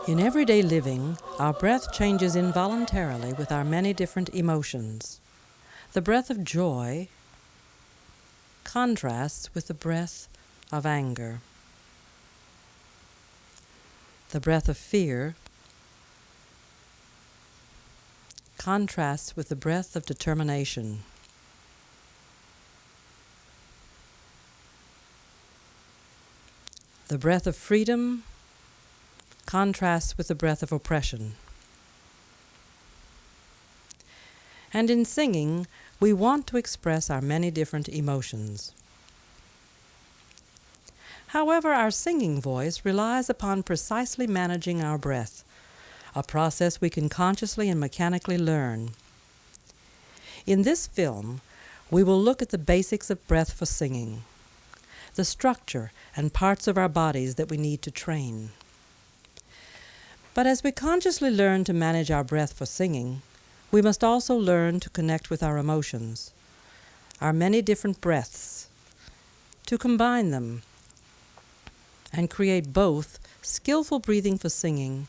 In everyday living, our breath changes involuntarily with our many different emotions. The breath of joy contrasts with the breath of anger. The breath of fear contrasts with the breath of determination. The breath of freedom contrasts with the breath of oppression. And in singing, we want to express our many different emotions. However, our singing voice relies upon precisely managing our breath, a process we can consciously and mechanically learn. In this film, we will look at the basics of breath for singing, the structure and parts of our bodies that we need to train. But as we consciously learn to manage our breath for singing, we must also learn to connect with our emotions, our many different breaths, to combine them and create both skillful breathing for singing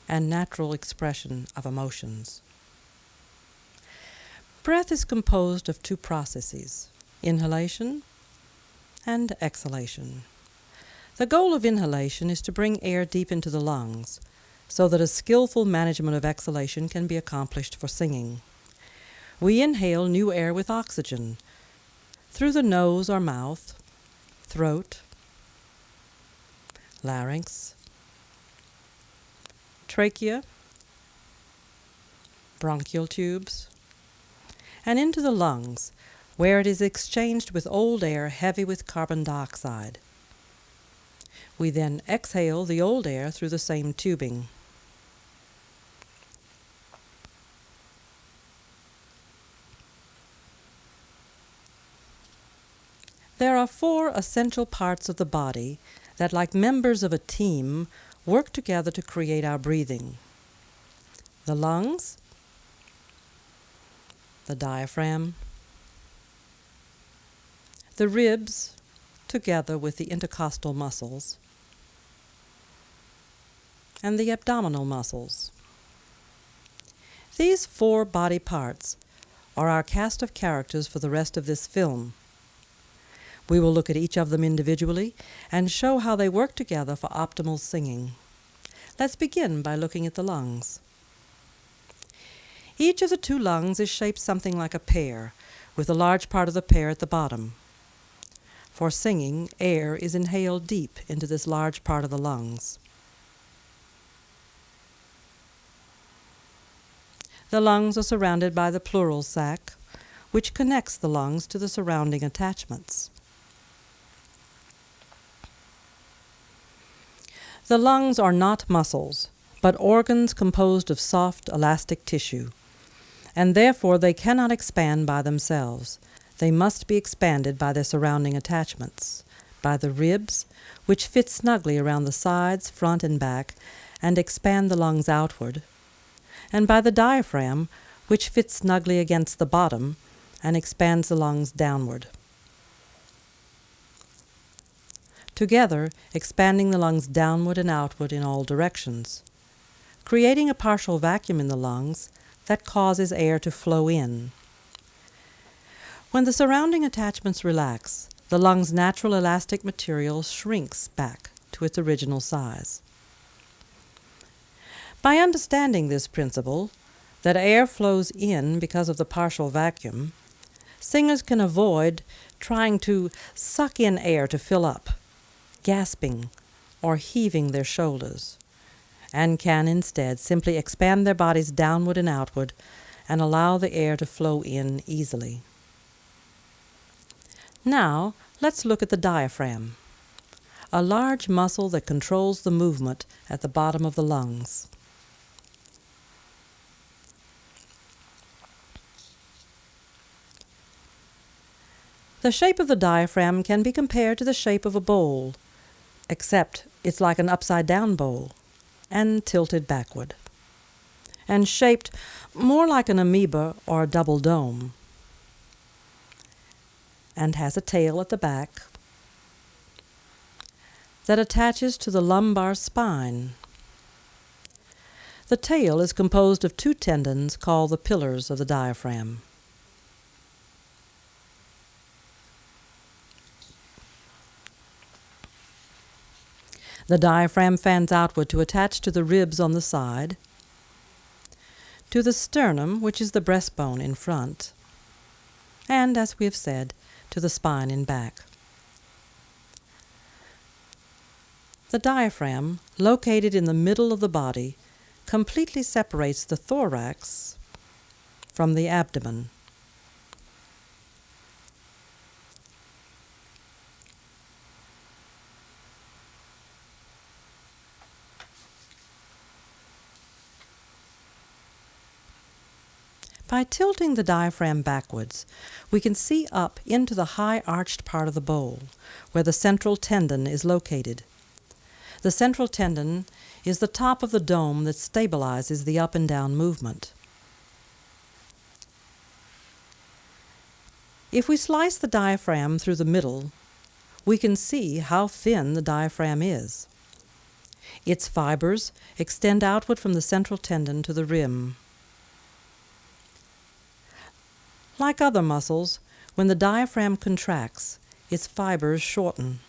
and natural expression of emotions. Breath is composed of two processes, inhalation and exhalation. The goal of inhalation is to bring air deep into the lungs so that a skillful management of exhalation can be accomplished for singing. We inhale new air with oxygen through the nose or mouth, throat, larynx, trachea, bronchial tubes, and into the lungs, where it is exchanged with old air heavy with carbon dioxide. We then exhale the old air through the same tubing. There are 4 essential parts of the body that, like members of a team, work together to create our breathing. The lungs, the diaphragm, the ribs, together with the intercostal muscles, and the abdominal muscles. These 4 body parts are our cast of characters for the rest of this film. We will look at each of them individually and show how they work together for optimal singing. Let's begin by looking at the lungs. Each of the 2 lungs is shaped something like a pear, with a large part of the pear at the bottom. For singing, air is inhaled deep into this large part of the lungs. The lungs are surrounded by the pleural sac, which connects the lungs to the surrounding attachments. The lungs are not muscles, but organs composed of soft, elastic tissue, and therefore they cannot expand by themselves. They must be expanded by their surrounding attachments, by the ribs, which fit snugly around the sides, front, and back, and expand the lungs outward, and by the diaphragm, which fits snugly against the bottom and expands the lungs downward. Together, expanding the lungs downward and outward in all directions, creating a partial vacuum in the lungs that causes air to flow in. When the surrounding attachments relax, the lung's natural elastic material shrinks back to its original size. By understanding this principle, that air flows in because of the partial vacuum, singers can avoid trying to suck in air to fill up, gasping or heaving their shoulders, and can instead simply expand their bodies downward and outward and allow the air to flow in easily. Now, let's look at the diaphragm, a large muscle that controls the movement at the bottom of the lungs. The shape of the diaphragm can be compared to the shape of a bowl, except it's like an upside-down bowl and tilted backward, and shaped more like an amoeba or a double dome, and has a tail at the back that attaches to the lumbar spine The tail is composed of two tendons called the pillars of the diaphragm. The diaphragm fans outward to attach to the ribs on the side, to the sternum, which is the breastbone in front, and, as we have said, to the spine in back. The diaphragm, located in the middle of the body, completely separates the thorax from the abdomen. By tilting the diaphragm backwards, we can see up into the high arched part of the bowl, where the central tendon is located. The central tendon is the top of the dome that stabilizes the up and down movement. If we slice the diaphragm through the middle, we can see how thin the diaphragm is. Its fibers extend outward from the central tendon to the rim. Like other muscles, when the diaphragm contracts, its fibers shorten,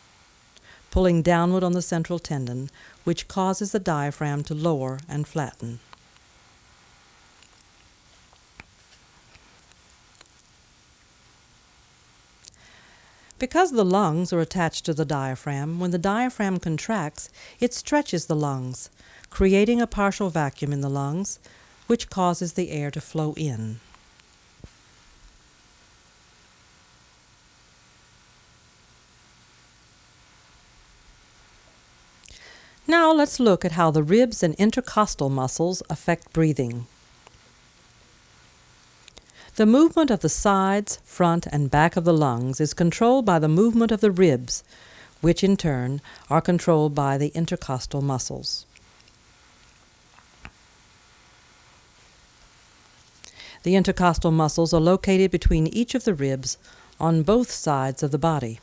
pulling downward on the central tendon, which causes the diaphragm to lower and flatten. Because the lungs are attached to the diaphragm, when the diaphragm contracts, it stretches the lungs, creating a partial vacuum in the lungs, which causes the air to flow in. Now let's look at how the ribs and intercostal muscles affect breathing. The movement of the sides, front, and back of the lungs is controlled by the movement of the ribs, which in turn are controlled by the intercostal muscles. The intercostal muscles are located between each of the ribs on both sides of the body.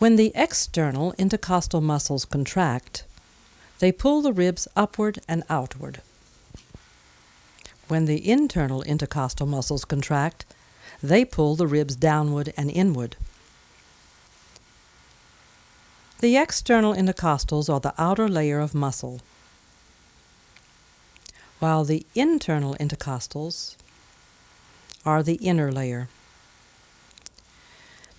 When the external intercostal muscles contract, they pull the ribs upward and outward. When the internal intercostal muscles contract, they pull the ribs downward and inward. The external intercostals are the outer layer of muscle, while the internal intercostals are the inner layer.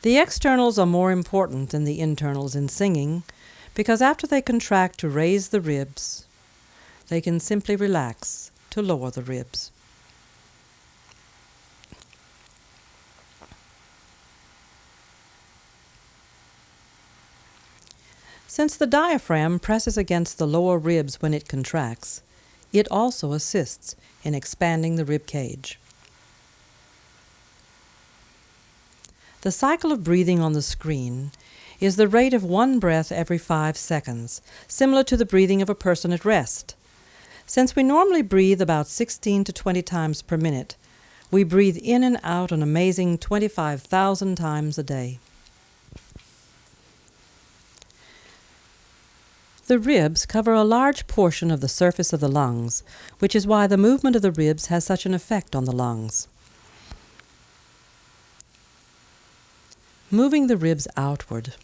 The externals are more important than the internals in singing because after they contract to raise the ribs, they can simply relax to lower the ribs. Since the diaphragm presses against the lower ribs when it contracts, it also assists in expanding the rib cage. The cycle of breathing on the screen is the rate of one breath every 5 seconds, similar to the breathing of a person at rest. Since we normally breathe about 16 to 20 times per minute, we breathe in and out an amazing 25,000 times a day. The ribs cover a large portion of the surface of the lungs, which is why the movement of the ribs has such an effect on the lungs. Moving the ribs outward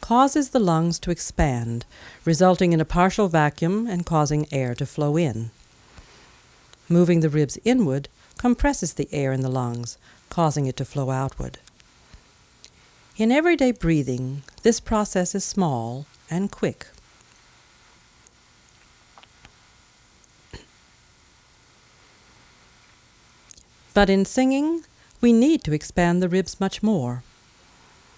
causes the lungs to expand, resulting in a partial vacuum and causing air to flow in. Moving the ribs inward compresses the air in the lungs, causing it to flow outward. In everyday breathing, this process is small and quick. But in singing, we need to expand the ribs much more,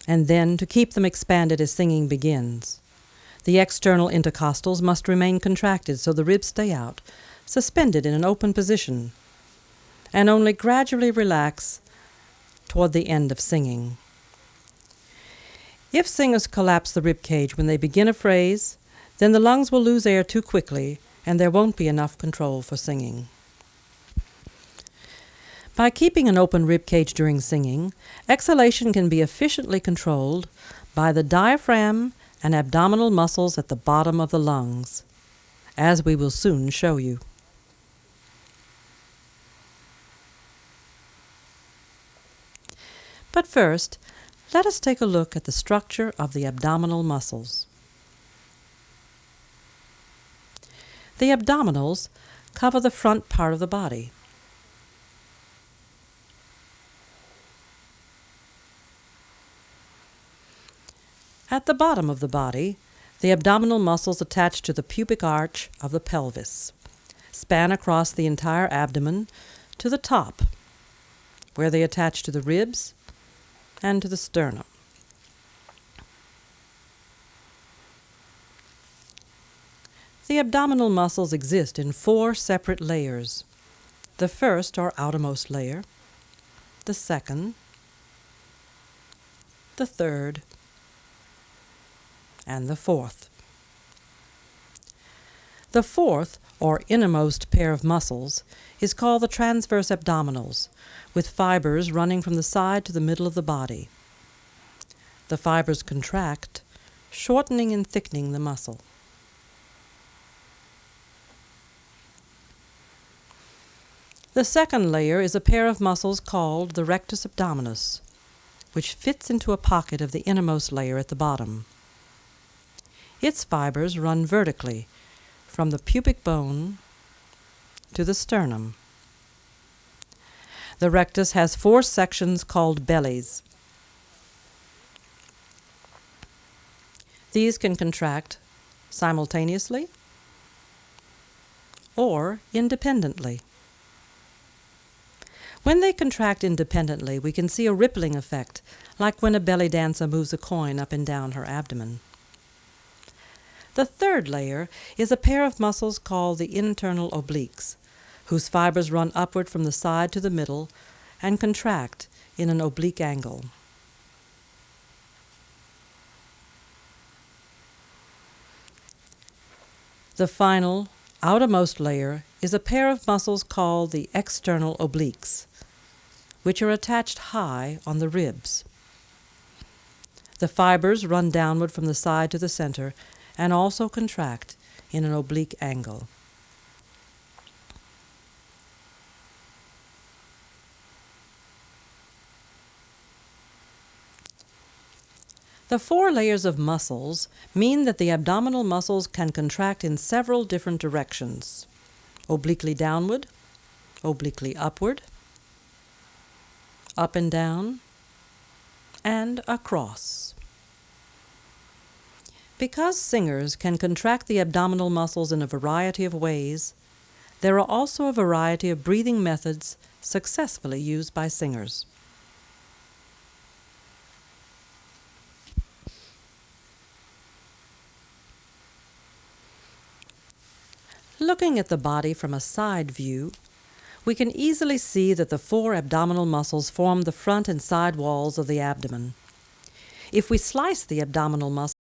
and then to keep them expanded as singing begins. The external intercostals must remain contracted so the ribs stay out, suspended in an open position, and only gradually relax toward the end of singing. If singers collapse the rib cage when they begin a phrase, then the lungs will lose air too quickly and there won't be enough control for singing. By keeping an open rib cage during singing, exhalation can be efficiently controlled by the diaphragm and abdominal muscles at the bottom of the lungs, as we will soon show you. But first, let us take a look at the structure of the abdominal muscles. The abdominals cover the front part of the body. At the bottom of the body, the abdominal muscles attach to the pubic arch of the pelvis, span across the entire abdomen to the top, where they attach to the ribs and to the sternum. The abdominal muscles exist in 4 separate layers. The first or outermost layer, the second, the third, and the fourth. The fourth, or innermost pair of muscles, is called the transverse abdominals, with fibers running from the side to the middle of the body. The fibers contract, shortening and thickening the muscle. The second layer is a pair of muscles called the rectus abdominis, which fits into a pocket of the innermost layer at the bottom. Its fibers run vertically from the pubic bone to the sternum. The rectus has 4 sections called bellies. These can contract simultaneously or independently. When they contract independently, we can see a rippling effect, like when a belly dancer moves a coin up and down her abdomen. The third layer is a pair of muscles called the internal obliques, whose fibers run upward from the side to the middle and contract in an oblique angle. The final, outermost layer is a pair of muscles called the external obliques, which are attached high on the ribs. The fibers run downward from the side to the center and also contract in an oblique angle. The 4 layers of muscles mean that the abdominal muscles can contract in several different directions: obliquely downward, obliquely upward, up and down, and across. Because singers can contract the abdominal muscles in a variety of ways, there are also a variety of breathing methods successfully used by singers. Looking at the body from a side view, we can easily see that the 4 abdominal muscles form the front and side walls of the abdomen. If we slice the abdominal muscles